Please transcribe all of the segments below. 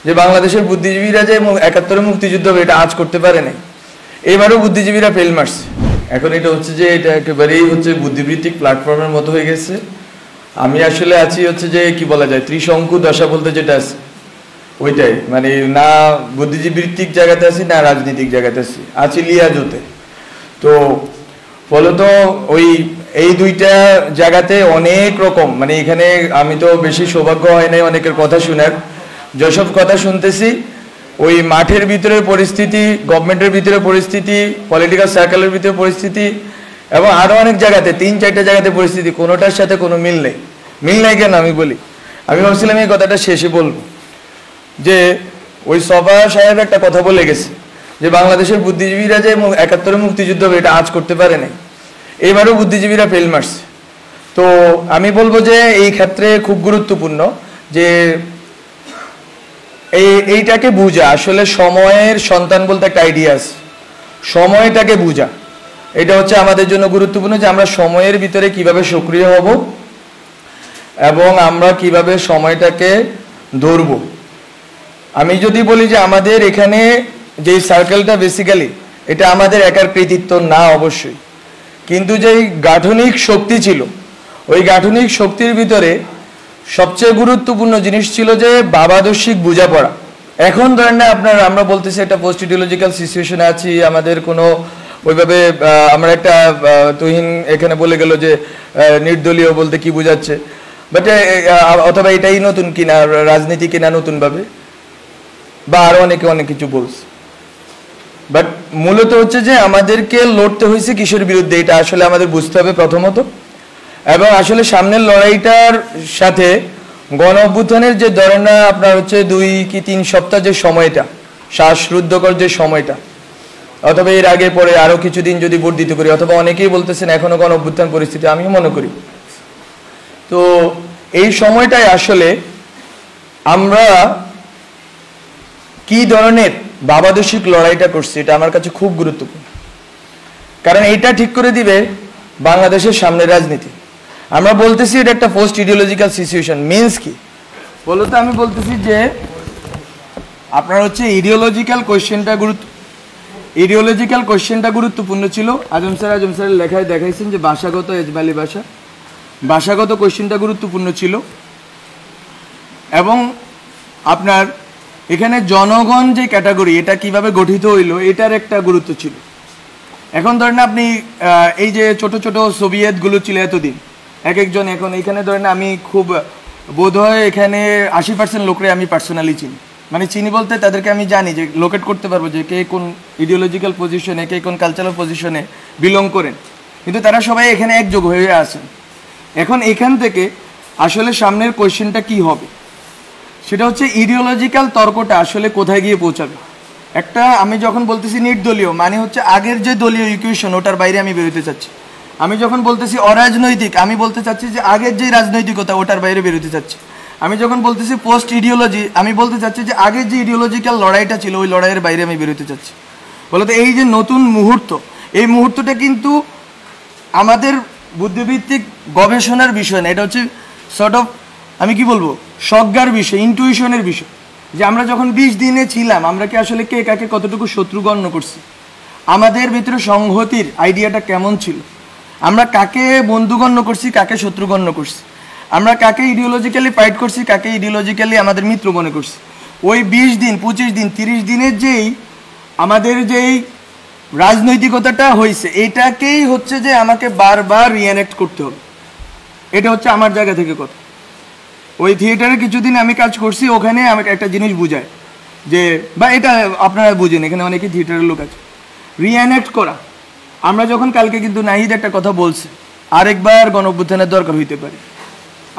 যে বাংলাদেশের বুদ্ধিজীবীরা যে ৭১ মুক্তিযুদ্ধ হবে এটা আজ করতে পারে নাই। এবারও বুদ্ধিজীবীরা ফেল মারছে। এখন এটা হচ্ছে যে এটা একেবারেই হচ্ছে বুদ্ধিবৃত্তিক প্ল্যাটফর্মের মতো হয়ে গেছে। আমি আসলে আছি হচ্ছে যে কি বলা যায় ত্রিশঙ্কু দশা বলতে যেটা আছে ওইটাই, মানে না বুদ্ধিজীবৃত্তিক জায়গাতে আছি না রাজনৈতিক জায়গাতে আছি লিয়াজোতে। তো ফলত ওই এই দুইটা জায়গাতে অনেক রকম, মানে এখানে আমি তো বেশি সৌভাগ্য হয় নাই অনেকের কথা শোনার, যেসব কথা শুনতেছি ওই মাঠের ভিতরে পরিস্থিতি, গভর্নমেন্টের ভিতরে পরিস্থিতি, পলিটিক্যাল সার্কেলের ভিতরে পরিস্থিতি এবং আরো অনেক জায়গাতে ৩-৪টা জায়গাতে পরিস্থিতি কোনোটার সাথে কোনো মিল নেই। মিল নাই কেন আমি বলি, আমি ভাবছিলাম এই কথাটা শেষে বলবো যে ওই সভা সাহেব একটা কথা বলে গেছে যে বাংলাদেশের বুদ্ধিজীবীরা যে ৭১ মুক্তিযুদ্ধ হবে এটা আজ করতে পারে নাই। এবারও বুদ্ধিজীবীরা ফেল মারছে। তো আমি বলবো যে এই ক্ষেত্রে খুব গুরুত্বপূর্ণ যে এইটাকে বুঝা, আসলে সময়ের সন্তান বলতে একটা আইডিয়া আছে, সময়টাকে বুঝা এটা হচ্ছে আমাদের জন্য গুরুত্বপূর্ণ যে আমরা সময়ের ভিতরে কিভাবে সক্রিয় হব এবং আমরা কিভাবে সময়টাকে ধরব। আমি যদি বলি যে আমাদের এখানে যে সার্কেলটা বেসিক্যালি এটা আমাদের একার কৃতিত্ব না অবশ্যই, কিন্তু যেই গাঠনিক শক্তি ছিল ওই গাঠনিক শক্তির ভিতরে সবচেয়ে গুরুত্বপূর্ণ জিনিস ছিল যে ভাবাদর্শিক বোঝাপড়া। এখন ধরেন না আপনার আমরা বলতেছি একটা পোস্ট ইডিওলজিক্যাল সিচুয়েশনে আছি, আমাদের কোনো ওইভাবে আমরা একটা তুহিন এখানে বলে গেল যে নির্দলীয় বলতে কি বোঝাচ্ছে, বাট অথবা এটাই নতুন কিনা রাজনীতি কিনা নতুনভাবে, বা আরো অনেকে অনেক কিছু বলছে। বাট মূলত হচ্ছে যে আমাদেরকে লড়তে হয়েছে কিসের বিরুদ্ধে এটা আসলে আমাদের বুঝতে হবে প্রথমত, এবং আসলে সামনের লড়াইটার সাথে গণ অভ্যুত্থানের যে ধরেন না আপনার হচ্ছে 2 কি 3 সপ্তাহ যে সময়টা, শ্বাসরুদ্ধকর যে সময়টা, অথবা এর আগে পরে আরো কিছুদিন যদি বর্ধিত করি, অথবা অনেকেই বলতেছেন এখনো গণ অভ্যুত্থান পরিস্থিতি, আমিও মনে করি। তো এই সময়টায় আসলে আমরা কি ধরনের ভাবাদর্শিক লড়াইটা করছি এটা আমার কাছে খুব গুরুত্বপূর্ণ, কারণ এটা ঠিক করে দিবে বাংলাদেশের সামনের রাজনীতি। আমরা বলতেছি এটা একটা পোস্ট ইডিওলজিক্যাল সিচুয়েশন, মিনস কি বলতে আমি বলতেছি যে আপনার হচ্ছে ইডিওলজিক্যাল কোয়েশ্চেনটা গুরুত্বপূর্ণ ছিল। আজম স্যারের লেখায় দেখাইছেন যে ভাষাগত এজমালি ভাষাগত কোয়েশ্চেনটা গুরুত্বপূর্ণ ছিল, এবং আপনার এখানে জনগণ যে ক্যাটাগরি এটা কিভাবে গঠিত হইলো এটার একটা গুরুত্ব ছিল। এখন ধরেন আপনি এই যে ছোট ছোট সোভিয়েতগুলো ছিল এতদিন এক একজন, এখন এখানে ধরেন আমি খুব বোধহয় এখানে 80% লোকরে আমি পার্সোনালি চিনি, মানে চিনি বলতে তাদেরকে আমি জানি যে লোকেট করতে পারবো যে কে কোন ইডিওলজিক্যাল পজিশনে, কে কোন কালচারাল পজিশনে বিলং করেন, কিন্তু তারা সবাই এখানে একযোগ হয়ে আছেন। এখন এখান থেকে আসলে সামনের কোয়েশ্চেনটা কি হবে সেটা হচ্ছে ইডিওলজিক্যাল তর্কটা আসলে কোথায় গিয়ে পৌঁছাবে। একটা আমি যখন বলতেছি নির্দলীয় মানে হচ্ছে আগের যে দলীয় ইকুয়েশন ওটার বাইরে আমি বেরোতে চাচ্ছি। আমি যখন বলতেছি অরাজনৈতিক আমি বলতে চাচ্ছি যে আগের যে রাজনৈতিকতা ওটার বাইরে বেরোতে চাচ্ছি। আমি যখন বলতেছি পোস্ট ইডিওলজি আমি বলতে চাচ্ছি যে আগের যে ইডিওলজিক্যাল লড়াইটা ছিল ওই লড়াইয়ের বাইরে আমি বেরোতে চাচ্ছি। বলতে এই যে নতুন মুহূর্ত, এই মুহূর্তটা কিন্তু আমাদের বুদ্ধিভিত্তিক গবেষণার বিষয় না, এটা হচ্ছে সর্ট অফ আমি কি বলবো সজ্ঞার বিষয়, ইন্টুইশনের বিষয়, যে আমরা যখন 20 দিনে ছিলাম আমরা কি আসলে কে কাকে কতটুকু শত্রু গণ্য করছি, আমাদের ভিতরে সংহতির আইডিয়াটা কেমন ছিল, আমরা কাকে বন্ধু গণ্য করছি কাকে শত্রু গণ্য করছি, আমরা কাকে ইডিওলজিক্যালি ফাইট করছি কাকে ইডিওলজিক্যালি আমাদের মিত্র মনে করছি। ওই 20 দিন 25 দিন 30 দিনের যেই আমাদের যেই রাজনৈতিকতাটা হয়েছে এটাকেই হচ্ছে যে আমাকে বারবার রিএনেক্ট করতে হবে। এটা হচ্ছে আমার জায়গা থেকে কথা। ওই থিয়েটারে কিছুদিন আমি কাজ করছি, ওখানে আমাকে একটা জিনিস বুঝায় যে বা এটা আপনারা বুঝেন এখানে অনেকেই থিয়েটারের লোক আছে, রিএনেক্ট করা। আমরা যখন কালকে কিন্তু নাহিদ একটা কথা বলছে আরেকবার গণ অভ্যুত্থানের দরকার হইতে পারে।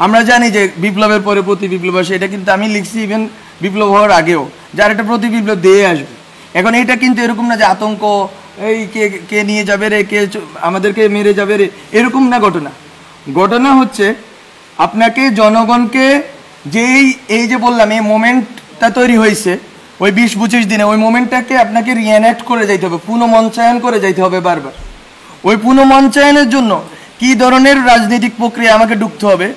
আমরা জানি যে বিপ্লবের পরে প্রতি বিপ্লব আসে, এটা কিন্তু আমি লিখছি ইভেন বিপ্লব হওয়ার আগেও, যার একটা প্রতি বিপ্লব দিয়ে আসবে। এখন এটা কিন্তু এরকম না যে আতঙ্ক, এই কে কে নিয়ে যাবে রে, কে আমাদেরকে মেরে যাবে রে, এরকম না ঘটনা। ঘটনা হচ্ছে আপনাকে জনগণকে যেই এই যে বললাম এই মোমেন্টটা তৈরি হয়েছে ওই 20-25 দিনে, ওই মোমেন্টটাকে আপনাকে রিএনেক্ট করে যাইতে হবে, পুনঃমঞ্চায়ন করে যাইতে হবে বারবার। ওই পুনঃমঞ্চায়নের জন্য কি ধরনের রাজনৈতিক প্রক্রিয়া আমাকে ঢুকতে হবে,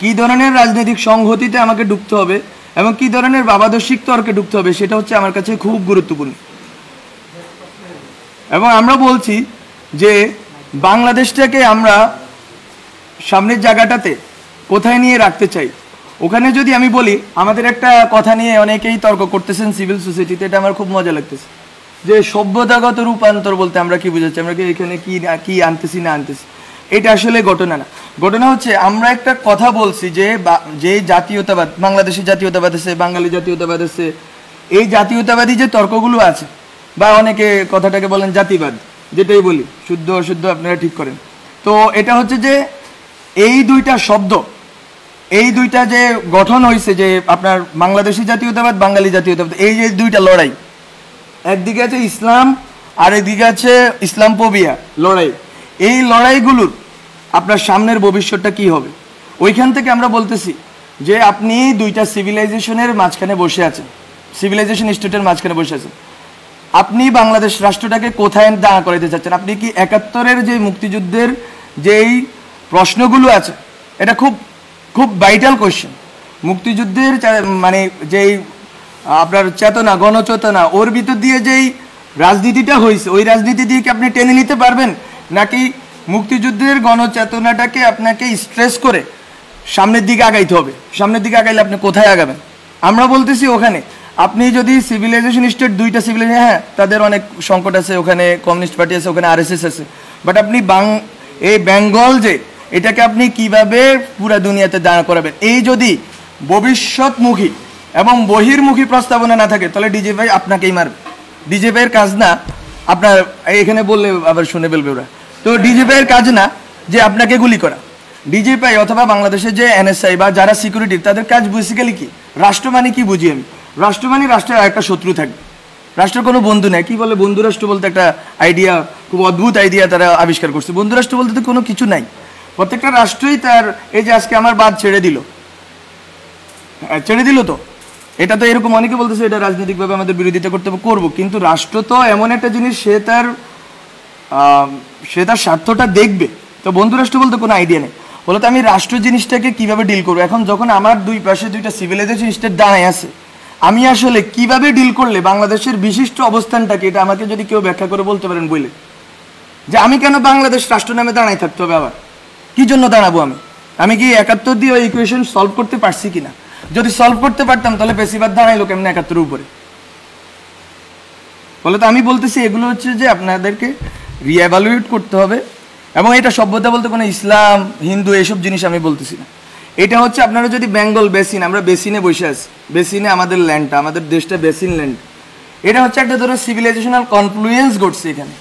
কি ধরনের রাজনৈতিক সংহতিতে আমাকে ঢুকতে হবে, এবং কি ধরনের বাবাদর্শিক তর্কে ঢুকতে হবে সেটা হচ্ছে আমার কাছে খুব গুরুত্বপূর্ণ। এবং আমরা বলছি যে বাংলাদেশটাকে আমরা সামনের জায়গাটাতে কোথায় নিয়ে রাখতে চাই। ওখানে যদি আমি বলি, আমাদের একটা কথা নিয়ে অনেকেই তর্ক করতেছেন সিভিল সোসাইটিতে, এটা আমার খুব মজা লাগতেছে, যে সভ্যতাগত রূপান্তর বলতে আমরা কি বুঝাচ্ছি, আমরা কি এখানে কি আনতেছি না আনতেছি। এটা আসলে ঘটনা না। ঘটনা হচ্ছে আমরা একটা কথা বলছি যে জাতীয়তাবাদ, বাংলাদেশি জাতীয়তাবাদ আছে, বাঙালি জাতীয়তাবাদ আছে, এই জাতীয়তাবাদী যে তর্কগুলো আছে, বা অনেকে কথাটাকে বলেন জাতিবাদ, যেটাই বলি, শুদ্ধ অশুদ্ধ আপনারা ঠিক করেন। তো এটা হচ্ছে যে এই দুইটা শব্দ, এই দুইটা যে গঠন হয়েছে, যে আপনার বাংলাদেশি জাতীয়তাবাদ, বাঙালি জাতীয়তাবাদ, এই যে দুইটা লড়াই, একদিকে আছে ইসলাম আর একদিকে আছে ইসলামফোবিয়া লড়াই। এই লড়াইগুলোর আপনার সামনের ভবিষ্যৎটা কি হবে, ওইখান থেকে আমরা বলতেছি যে আপনি দুইটা সিভিলাইজেশনের মাঝখানে বসে আছেন, সিভিলাইজেশন স্টেটের মাঝখানে বসে আছেন। আপনি বাংলাদেশ রাষ্ট্রটাকে কোথায় দাঁড়া করাইতে চাচ্ছেন? আপনি কি ৭১-এর যে মুক্তিযুদ্ধের যেই প্রশ্নগুলো আছে, এটা খুব খুব ভাইটাল কোয়েশ্চেন। মুক্তিযুদ্ধের মানে যেই আপনার চেতনা, গণচেতনা, ওর ভিতর দিয়ে যেই রাজনীতিটা হয়েছে, ওই রাজনীতি দিয়ে কি আপনি টেনে নিতে পারবেন, নাকি মুক্তিযুদ্ধের গণচেতনাটাকে আপনাকে স্ট্রেস করে সামনের দিকে আগাইতে হবে? সামনের দিকে আগাইলে আপনি কোথায় আগাবেন? আমরা বলতেছি ওখানে আপনি যদি সিভিলাইজেশন স্টেট, দুইটা সিভিলাইজেশন, হ্যাঁ তাদের অনেক সংকট আছে, ওখানে কমিউনিস্ট পার্টি আছে, ওখানে আরএসএস আছে, বাট আপনি এই বেঙ্গল যে এটাকে আপনি কিভাবে পুরা দুনিয়াতে দাঁড় করাবেন, এই যদি ভবিষ্যৎমুখী এবং বহির্মুখী প্রস্তাবনা না থাকে, তাহলে ডিজে ভাই আপনাকেই মারবে। ডিজে ভাইয়ের কাজ না আপনার, এখানে বললে আবার শুনে ফেলবে ওরা, তো ডিজে ভাইয়ের কাজ না যে আপনাকে গুলি করা। ডিজে ভাই অথবা বাংলাদেশের যে এনএসআই বা যারা সিকিউরিটি, তাদের কাজ বেসিক্যালি কি, রাষ্ট্র মানে কি বুঝি আমি, রাষ্ট্র মানে রাষ্ট্রের একটা শত্রু থাকবে, রাষ্ট্রের কোনো বন্ধু নেই। কি বলে বন্ধু রাষ্ট্র বলতে একটা আইডিয়া, খুব অদ্ভুত আইডিয়া তারা আবিষ্কার করছে। বন্ধু রাষ্ট্র বলতে তো কোনো কিছু নাই, প্রত্যেকটা রাষ্ট্রই তার, এই যে আজকে আমার বাদ ছেড়ে দিল তো, এটা তো এরকম অনেকে বলতেছে এটা রাজনৈতিকভাবে আমাদের বিরোধিতা করবো, কিন্তু রাষ্ট্র তো এমন একটা জিনিস, সে তার স্বার্থটা দেখবে। তো বন্ধু রাষ্ট্র বলতে কোনো আইডিয়া নেই। বলতো আমি রাষ্ট্র জিনিসটাকে কিভাবে ডিল করবো। এখন যখন আমার দুই পাশে দুইটা সিভিলাইজেশন স্টেট দাঁড়ায় আছে, আমি আসলে কিভাবে ডিল করলে বাংলাদেশের বিশিষ্ট অবস্থানটাকে, এটা আমাকে যদি কেউ ব্যাখ্যা করে বলতে পারেন বলে, যে আমি কেন বাংলাদেশ রাষ্ট্র নামে দাঁড়াই থাকতে হবে, আবার কি জন্য দাঁড়াবো? আমি কি ৭১ দিয়ে ওই ইকুয়েশন সলভ করতে পারছি কিনা? যদি সলভ করতে পারতাম তাহলে বেশিরভাগ দাঁড়াইলো কেমন ৭১-এর উপরে? বলে তো আমি বলতেছি এগুলো হচ্ছে যে আপনাদেরকে রিএভালুয়েট করতে হবে। এবং এটা সভ্যতা বলতে কোনো ইসলাম, হিন্দু এইসব জিনিস আমি বলতেছি না। এটা হচ্ছে আপনারা যদি বেঙ্গল বেসিন, আমরা বেসিনে বসে আছি, বেসিনে আমাদের ল্যান্ডটা, আমাদের দেশটা বেসিন ল্যান্ড, এটা হচ্ছে একটা ধরনের সিভিলাইজেশনাল কনফ্লুয়েন্স ঘটছে এখানে,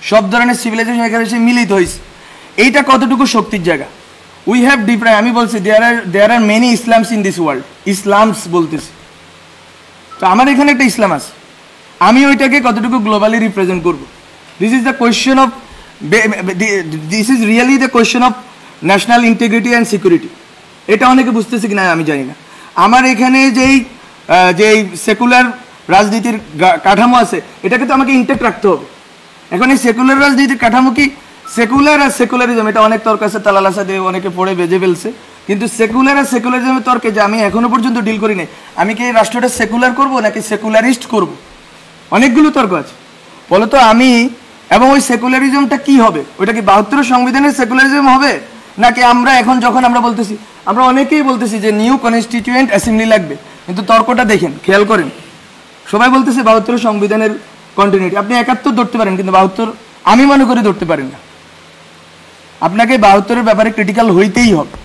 সব ধরনের সিভিলাইজেশন এখানে এসে মিলিত হয়েছে। এইটা কতটুকু শক্তির জায়গা? উই হ্যাভ ডিফারেন্ট, আমি বলছি there are many Islams in this world, Islams বলতেছি, তো আমার এখানে একটা ইসলাম আছে, আমি ওইটাকে কতটুকু গ্লোবালি রিপ্রেজেন্ট করবো? This is the question of, this is really the question of national integrity and security. এটা অনেকে বুঝতেছে কিনা আমি জানি না। আমার এখানে যেই সেকুলার রাজনীতির কাঠামো আছে, এটাকে তো আমাকে ইনটেক্ট রাখতে হবে। এখন এই সেকুলার রাজনীতির কাঠামো কি, সেকুলার আর সেকুলারিজম, এটা অনেক তর্ক আছে, তালাল আসাদে অনেকে পড়ে বেজে ফেলছে, কিন্তু সেকুলার আর সেকুলারিজমের তর্কে যে আমি এখনো পর্যন্ত ডিল করি নাই, আমি কি এই রাষ্ট্রটা সেকুলার করব নাকি সেকুলারিস্ট করব, অনেকগুলো তর্ক আছে। বলতো আমি, এবং ওই সেকুলারিজমটা কি হবে, ওইটা কি ৭২ সংবিধানের সেকুলারিজম হবে, নাকি আমরা এখন যখন আমরা বলতেছি, আমরা অনেকেই বলতেছি যে নিউ কনস্টিটিউয়েন্ট অ্যাসেম্বলি লাগবে, কিন্তু তর্কটা দেখেন, খেয়াল করেন, সবাই বলতেছে ৭২ সংবিধানের কন্টিনিউটি। আপনি ৭১ ধরতে পারেন, কিন্তু ৭২ আমি মনে করি ধরতে পারেন না। আপনাকে ৭২-এর ব্যাপারে ক্রিটিক্যাল হইতেই হবে,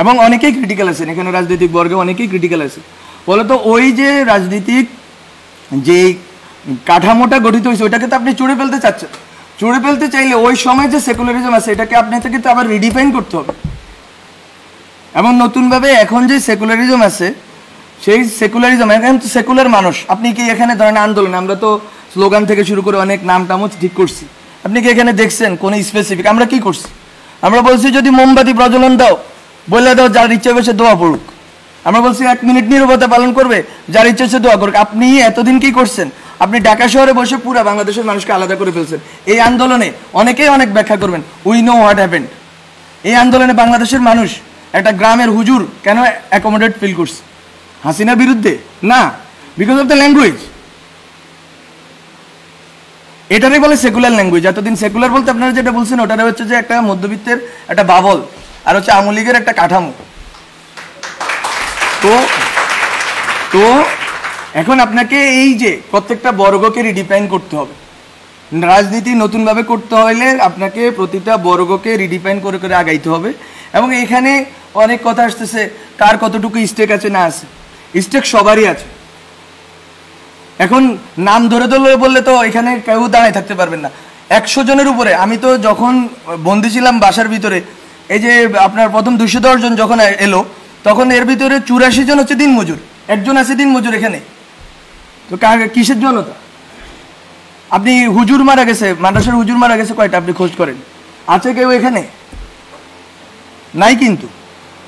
এবং অনেকেই ক্রিটিক্যাল আছেন এখানে, রাজনৈতিক বর্গে অনেকেই ক্রিটিক্যাল আছে। বলতো ওই যে রাজনীতিক যে কাঠামোটা গঠিত হয়েছে, ওইটাকে তো আপনি চুড়ে ফেলতে চাচ্ছেন। চুড়ে ফেলতে চাইলে ওই সময় যে সেকুলারিজম আছে, এটাকে আপনাকে তো আবার রিডিফাইন করতে হবে, এবং নতুনভাবে এখন যে সেকুলারিজম আছে, সেই সেকুলারিজম, এখন তো সেকুলার মানুষ, আপনি কি এখানে ধরেন আন্দোলন, আমরা তো স্লোগান থেকে শুরু করে অনেক নাম টামও ঠিক করছি, আপনি কি এখানে দেখছেন কোন স্পেসিফিক? আমরা কি করছি? আমরা বলছি যদি মোমবাতি প্রজ্বলন দাও, বলে দাও যার ইচ্ছা হয়েছে দোয়া পড়ুক। আমরা বলছি ১ মিনিট নীরবতা পালন করবে, যার ইচ্ছা হচ্ছে দোয়া করুক। আপনি এতদিন কি করছেন? আপনি ঢাকা শহরে বসে পুরো বাংলাদেশের মানুষকে আলাদা করে ফেলছেন। এই আন্দোলনে অনেকেই অনেক ব্যাখ্যা করবেন, উই নো হোয়াট হ্যাপেন্ড। এই আন্দোলনে বাংলাদেশের মানুষ একটা গ্রামের হুজুর কেন অ্যাকোমোডেট ফিল করছে? হাসিনার বিরুদ্ধে না, বিকজ অফ দ্য ল্যাঙ্গুয়েজ। এটারই বলে সেকুলার ল্যাঙ্গুয়েজ। এতদিন সেকুলার বলতে আপনারা যেটা বলছেন ওটারে হচ্ছে যে একটা মধ্যবিত্তের একটা বাবল, আর হচ্ছে আওয়ামী লীগের একটা কাঠামো। তো তো এখন আপনাকে এই যে প্রত্যেকটা বর্গকে রিডিফাইন করতে হবে। রাজনীতি নতুনভাবে করতে হলে আপনাকে প্রতিটা বর্গকে রিডিফাইন করে করে আগাইতে হবে। এবং এখানে অনেক কথা আসতেছে কার কতটুকু স্টেক আছে না আছে। স্টেক সবারই আছে। এখন নাম ধরে ধরে বললে তো এখানে কেউ দাঁড়ায় থাকতে পারবেন না। 100 জনের উপরে, আমি তো যখন বন্দি ছিলাম বাসার ভিতরে, এই যে আপনার প্রথম 210 জন যখন এলো, তখন এর ভিতরে 84 জন হচ্ছে দিনমজুর, একজন আছে দিনমজুর এখানে। তো কিসের জনতা? আপনি হুজুর মারা গেছে, মাদ্রাসার হুজুর মারা গেছে কয়টা আপনি খোঁজ করেন, আছে কেউ এখানে? নাই। কিন্তু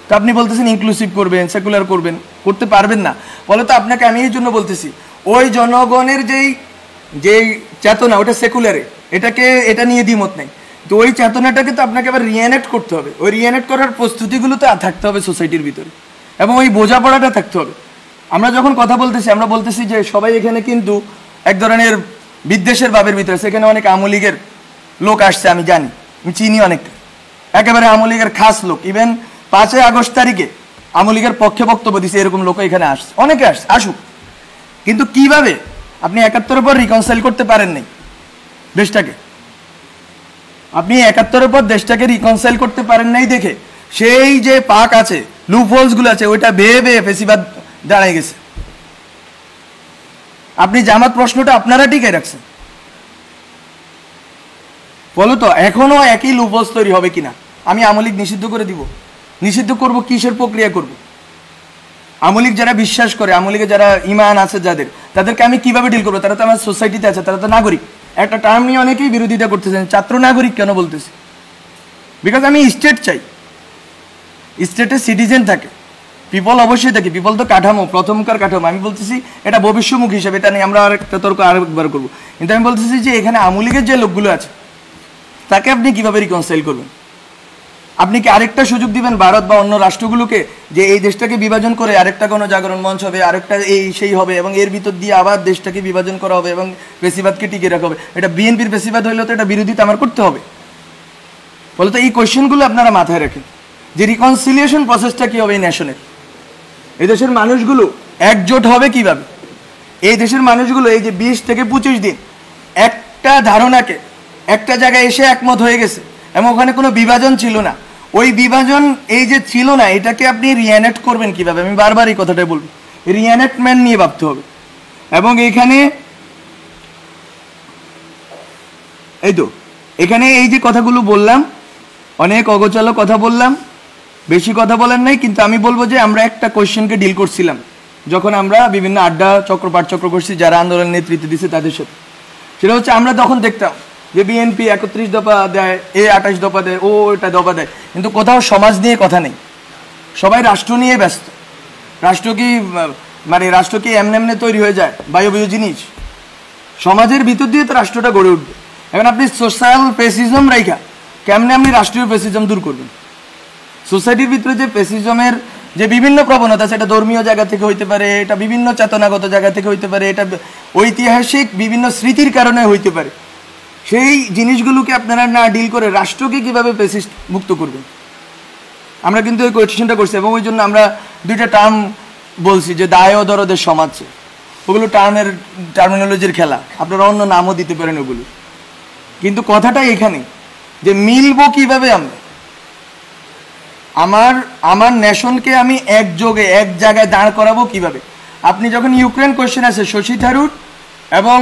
তো আপনি বলতেছেন ইনক্লুসিভ করবেন, সেকুলার করবেন, করতে পারবেন না। বলে তো আপনাকে আমি এই জন্য বলতেছি, ওই জনগণের যেই চেতনা ওটা সেকুলারে, এটা নিয়ে দ্বিমত নেই। তো ওই চেতনাটাকে তো আপনাকে আবার রিএনেক্ট করতে হবে। ওই রিএনেক্ট করার প্রস্তুতিগুলো তো থাকতে হবে সোসাইটির ভিতরে, এবং ওই বোঝাপড়াটা থাকতে হবে। আমরা যখন কথা বলতেছি, আমরা বলতেছি যে সবাই এখানে কিন্তু এক ধরনের বিদ্বেষের ভাবের ভিতরে। সেখানে অনেক আওয়ামী লীগের লোক আসছে, আমি জানি, আমি চিনি অনেকটা, একেবারে আওয়ামী লীগের খাস লোক। ইভেন 5 আগস্ট তারিখে আওয়ামী লীগের পক্ষে বক্তব্য দিচ্ছে, এরকম লোক এখানে আসছে, অনেকে আসুক। কিন্তু কিভাবে আপনি 71-এর পর রিকনসাইল করতে পারেন নাই দেশটাকে? আপনি 71-এর পর দেশটাকে রিকনসাইল করতে পারেন নাই দেখে সেই যে পাক আছে, লুপ হোলসগুলো আছে, ওইটা বেয়ে বেয়ে ফেসিবাদ দাঁড়ায় গেছে। আপনি জামাত প্রশ্নটা আপনারা টিকে রাখছেন। বলো তো এখনো একই লুপ হোলস তৈরি হবে কিনা? আমি আওয়ামী লীগ নিষিদ্ধ করে দিব। নিষিদ্ধ করব কিসের প্রক্রিয়া করব? আওয়ামী লীগ যারা বিশ্বাস করে, আওয়ামী লীগে যারা ইমান আছে তাদেরকে আমি কিভাবে ডিল করবো? তারা তো আমার সোসাইটিতে আছে, তারা তো নাগরিক। একটা টার্ম নিয়ে অনেকেই বিরোধিতা করতেছেন, ছাত্র নাগরিক কেন বলতেছে? বিকজ আমি স্টেট চাই, স্টেটে সিটিজেন থাকে, পিপল অবশ্যই থাকে। পিপল তো কাঠামো, প্রথমকার কাঠামো। আমি বলতেছি এটা ভবিষ্যমুখী হিসাবে, এটা নিয়ে আমরা আরেকটা তর্ক আরেকবার করবো। কিন্তু আমি বলতেছি যে এখানে আওয়ামী লীগের যে লোকগুলো আছে তাকে আপনি কিভাবে রিকনসাইল করবেন? আপনি কি আরেকটা সুযোগ দিবেন ভারত বা অন্য রাষ্ট্রগুলোকে যে এই দেশটাকে বিভাজন করে আরেকটা কোনো জাগরণ মঞ্চ হবে, আরেকটা এই সেই হবে, এবং এর ভিতর দিয়ে আবার দেশটাকে বিভাজন করা হবে এবং পেশিবাদকে টিকিয়ে রাখা হবে? এটা বিএনপির পেশিবাদ হইলে তো এটা বিরোধিতা আমার করতে হবে। বলে তো এই কোয়েশ্চেনগুলো আপনারা মাথায় রাখেন যে রিকনসিলিয়েশন প্রসেসটা কী হবে এই ন্যাশনের। এই দেশের মানুষগুলো একজোট হবে কিভাবে? এই দেশের মানুষগুলো এই যে 20 থেকে 25 দিন একটা ধারণাকে একটা জায়গায় এসে একমত হয়ে গেছে, এবং ওখানে কোনো বিভাজন ছিল না। ওই বিভাজন এই যে ছিল না, এটাকে আপনি রিএনেক্ট করবেন কিভাবে? আমি বারবার এই কথাটাই বলবো, রিএনেক্টমেন্ট নিয়ে ভাবতে হবে। এবং এখানে এখানে এই যে কথাগুলো বললাম, অনেক অগোছালো কথা বললাম, বেশি কথা বলেন নাই। কিন্তু আমি বলবো যে আমরা একটা কোয়েশ্চেনকে ডিল করছিলাম যখন আমরা বিভিন্ন আড্ডা পাঠচক্র করছি যারা আন্দোলনের নেতৃত্ব দিচ্ছে তাদের সাথে। সেটা হচ্ছে আমরা তখন দেখতাম যে বিএনপি 31 দফা দেয়, 28 দফা দেয়, এটা দফা দেয়, কিন্তু কোথাও সমাজ নিয়ে কথা নেই। সবাই রাষ্ট্র নিয়ে ব্যস্ত। রাষ্ট্র কি এমনি তৈরি হয়ে যায় বায়বীয় জিনিস? সমাজের ভিতর দিয়ে তো রাষ্ট্রটা গড়ে উঠবে। এখন আপনি সোশ্যাল পেসিজম রাইখা কেমনে আপনি রাষ্ট্রীয় পেসিজম দূর করবেন? সোসাইটির ভিতরে যে পেসিজমের যে বিভিন্ন প্রবণতা, সেটা ধর্মীয় জায়গা থেকে হইতে পারে, এটা বিভিন্ন চেতনাগত জায়গা থেকে হইতে পারে, এটা ঐতিহাসিক বিভিন্ন স্মৃতির কারণে হইতে পারে। সেই জিনিসগুলোকে আপনারা না ডিল করে রাষ্ট্রকে কিভাবে পেসিস্ট মুক্ত করবেন? আমরা কিন্তু এই কোয়েশ্চেনটা করছি, এবং ওই জন্য আমরা 2টা টার্ম বলছি যে দায় ও দরদের সমাজ। ওগুলো টার্মিনোলজির খেলা, আপনারা অন্য নামও দিতে পারেন ওগুলো। কিন্তু কথাটা এখানে যে মিলবো কিভাবে আমরা? আমার নেশনকে আমি একযোগে এক জায়গায় দাঁড় করাবো কিভাবে? আপনি যখন ইউক্রেন কোয়েশ্চেন আছে, শশী থারুর এবং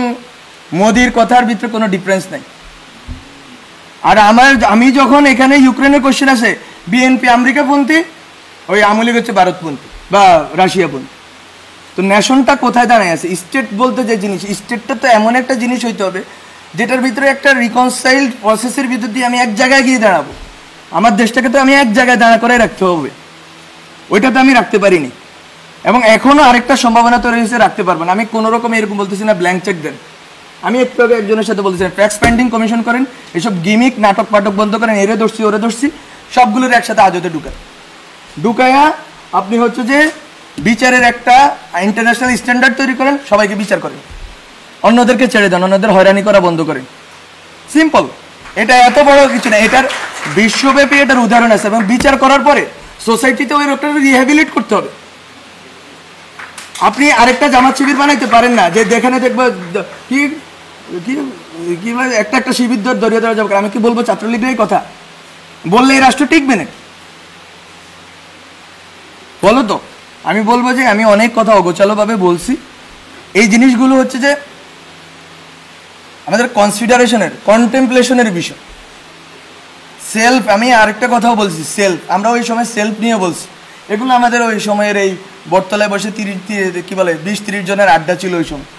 মোদির কথার ভিতরে কোনো ডিফারেন্স নাই। আর আমি যখন এখানে ইউক্রেনের কোয়েশ্চেন আছে, বিএনপি আমেরিকাপন্থী, ওই আওয়ামী লীগ হচ্ছে ভারতপন্থী বা রাশিয়াপন্থী। তো নেশনটা কোথায় দাঁড়ায় আছে? স্টেট বলতে যে জিনিস, স্টেটটা তো এমন একটা জিনিস হইতে হবে যেটার ভিতরে একটা রিকনসাইল্ড প্রসেসের ভিতর দিয়ে আমি এক জায়গায় গিয়ে দাঁড়াবো। আমার দেশটাকে তো আমি এক জায়গায় দাঁড়া করে রাখতে হবে, ওইটা তো আমি রাখতে পারিনি। এবং এখনও আরেকটা সম্ভাবনা তৈরি হয়েছে, রাখতে পারবো না। আমি কোনো রকম এরকম বলতেছি না ব্ল্যাঙ্ক চেক দেন। আমি একটু আগে একজনের সাথে বলতেছিলাম ট্যাক্স পেন্ডিং কমিশন করেন, এসব গিমিক নাটক পাটক বন্ধ করেন, এরে ধরছি ওরে ধরছি, সবগুলোর একসাথে আজতে ঢুকায়া আপনি হচ্ছে যে বিচারের একটা ইন্টারন্যাশনাল স্ট্যান্ডার্ড তৈরি করেন, সবাইকে বিচার করেন, অন্যদেরকে ছেড়ে দেন, অন্যদের হয়রানি করা বন্ধ করেন। সিম্পল, এটা এত বড় কিছু না। এটার বিশ্বব্যাপী এটার উদাহরণ আছে। এবং বিচার করার পরে সোসাইটিতে ওই লোকটা রিহ্যাবিলিট করতে হবে। আপনি আরেকটা জামাত শিবির বানাইতে পারেন না যে যেখানে দেখবো কি কি কি একটা শিবির ধরিয়ে দেওয়া যাবে। আমি কি বলবো ছাত্রলীগের কথা বললে এই রাষ্ট্র টিকবে না? বলো তো। আমি বলবো যে আমি অনেক কথা অগোছালোভাবে বলছি। এই জিনিসগুলো হচ্ছে যে আমাদের কনসিডারেশনের, কন্টেম্পলেশনের বিষয়। সেলফ, আমি আরেকটা কথাও বলছি, সেলফ, আমরা ওই সময় সেলফ নিয়ে বলছি। এগুলো আমাদের ওই সময়ের এই বটতলায় বসে 20-30 জনের আড্ডা ছিল ওই সময়।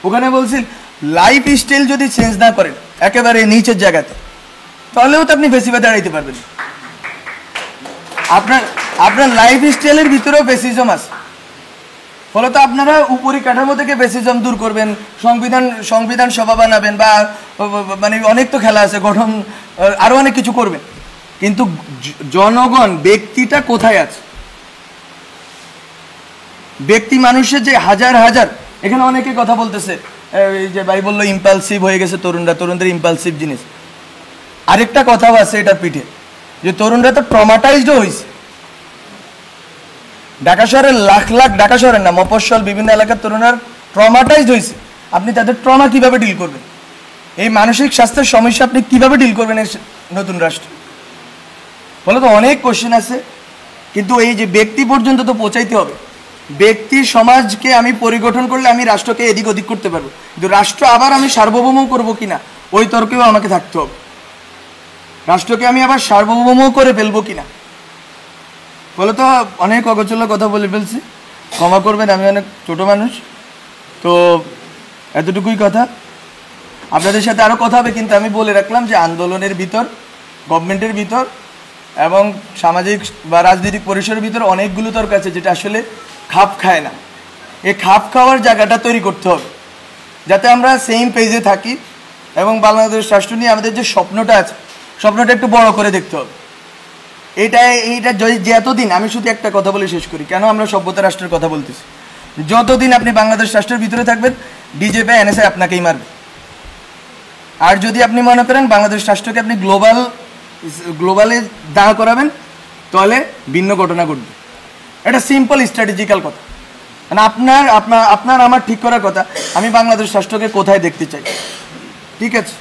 ওখানে বলছি লাইফ স্টাইল যদি চেঞ্জ না করেন একেবারে নিচের জায়গাতে, তাহলেও তো আপনি ফেসিবাদে দাঁড়াইতে পারবেন। আপনার লাইফ স্টাইলের ভিতরেও ফেসিজম আছে। ফলত আপনারা উপরি কাঠামো থেকে ফেসিজম দূর করবেন, সংবিধান সভা বানাবেন, বা মানে অনেক তো খেলা আছে, গঠন আরো অনেক কিছু করবেন। কিন্তু জনগণ, ব্যক্তিটা কোথায় আছে? ব্যক্তি মানুষের যে হাজার হাজার, এখানে অনেকে কথা বলতেছে, এই যে ভাই বললো ইম্পালসিভ হয়ে গেছে তরুণদের ইম্পালসিভ জিনিস। আরেকটা কথাও আছে এটার পিঠে, যে তরুণরা তো ট্রমাটাইজড হয়েছে। ঢাকা শহরের লাখ লাখ, ঢাকা শহরের না, মফস্বল বিভিন্ন এলাকার তরুণরা ট্রমাটাইজড হয়েছে। আপনি তাদের ট্রমা কিভাবে ডিল করবেন? এই মানসিক স্বাস্থ্যের সমস্যা আপনি কিভাবে ডিল করবেন এই নতুন রাষ্ট্র? বলে তো অনেক কোশ্চেন আছে। কিন্তু এই যে ব্যক্তি পর্যন্ত তো পৌঁছাইতে হবে। ব্যক্তি সমাজকে আমি পরিগঠন করলে আমি রাষ্ট্রকে এদিক ওদিক করতে পারবো, কিন্তু রাষ্ট্র আবার আমি সার্বভৌম করবো কিনা ওই তর্কেও আমাকে থাকতে হবে। রাষ্ট্রকে আমি আবার সার্বভৌম করে ফেলবো কিনা। বলে তো অনেক অগোছালো কথা বলে ফেলছি, ক্ষমা করবেন, আমি অনেক ছোট মানুষ। তো এতটুকুই কথা। আপনাদের সাথে আরও কথা হবে, কিন্তু আমি বলে রাখলাম যে আন্দোলনের ভিতর, গভর্নমেন্টের ভিতর এবং সামাজিক বা রাজনৈতিক পরিসরের ভিতর অনেকগুলো তর্ক আছে যেটা আসলে খাপ খায় না। এই খাপ খাওয়ার জায়গাটা তৈরি করতে হবে যাতে আমরা সেম পেজে থাকি এবং বাংলাদেশ রাষ্ট্র নিয়ে আমাদের যে স্বপ্নটা আছে, স্বপ্নটা একটু বড় করে দেখতে হবে। এইটা যে এতদিন, আমি শুধু একটা কথা বলে শেষ করি, কেন আমরা সভ্যতা রাষ্ট্রের কথা বলতেছি। যতদিন আপনি বাংলাদেশ রাষ্ট্রের ভিতরে থাকবেন, ডিজেপি এনএসআই আপনাকেই মারবে। আর যদি আপনি মনে করেন বাংলাদেশ রাষ্ট্রকে আপনি গ্লোবালে দাঁড় করাবেন, তাহলে ভিন্ন ঘটনা ঘটবে। এটা সিম্পল স্ট্র্যাটেজিক্যাল কথা। মানে আপনার আমার ঠিক করার কথা, আমি বাংলাদেশ রাষ্ট্রকে কোথায় দেখতে চাই। ঠিক আছে।